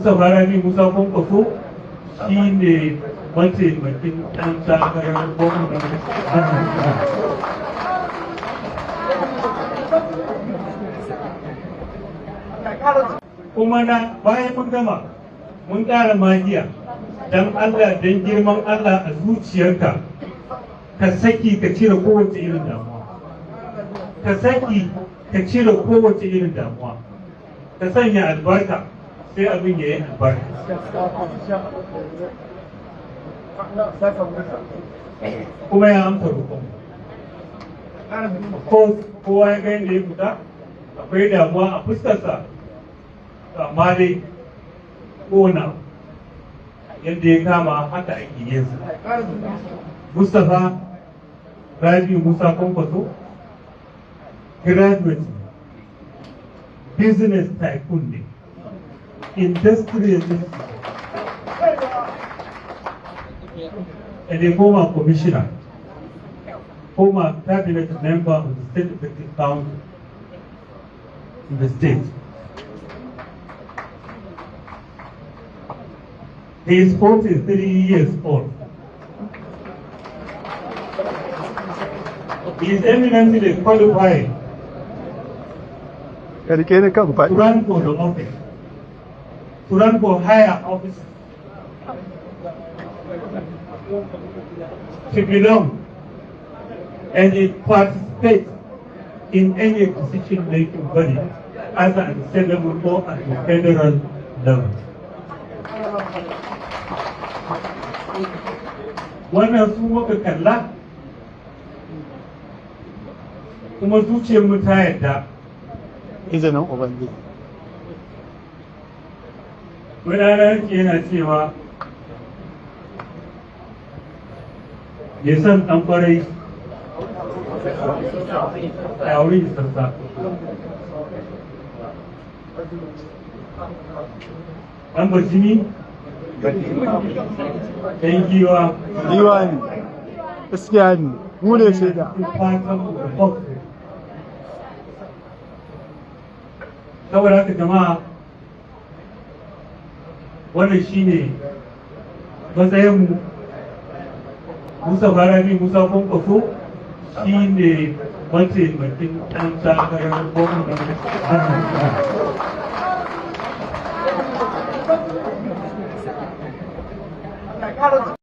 Mustapha Rabiu Musa Kwankwaso shi ne mataimakin ɗan takarar gwamnan kuma na bayan mun gama mun ƙara magiya don Allah don girman Allah a zuciyarka ka saki ka cire kowace irin damuwa ka saki ka cire kowace irin damuwa ka sanya albarka sai abin ya yi albarka kuma ya amsa roƙon kowa ya ga yadda ya fita akwai damuwa a fuskarsa amma dai kowane yadda ya kama haka ake yin sa. Mustapha Rabiu Musa Kwankwaso graduate business tycoon ne industrialist and a former commissioner, former cabinet member of the State Executive Council in the state. He is 43 years old. He is eminently qualified to run for the office, to run for higher office, to belong and to participate in any decision-making body, either at the state level or at the federal level. Wannan su muka kalla kuma zuciyar mu ta yadda izinin ubangiji. Wani yana cewa ya san ɗan ƙwarai a wurin sassa. Ɗan bajimi ɗan giwa ne, gaskiya ne, mu ne shaida. Saboda haka jama'a wannan shine matsayinmu. Mustapha Rabiu Musa Kwankwaso shi ne mataimakin ɗan takarar gwamnan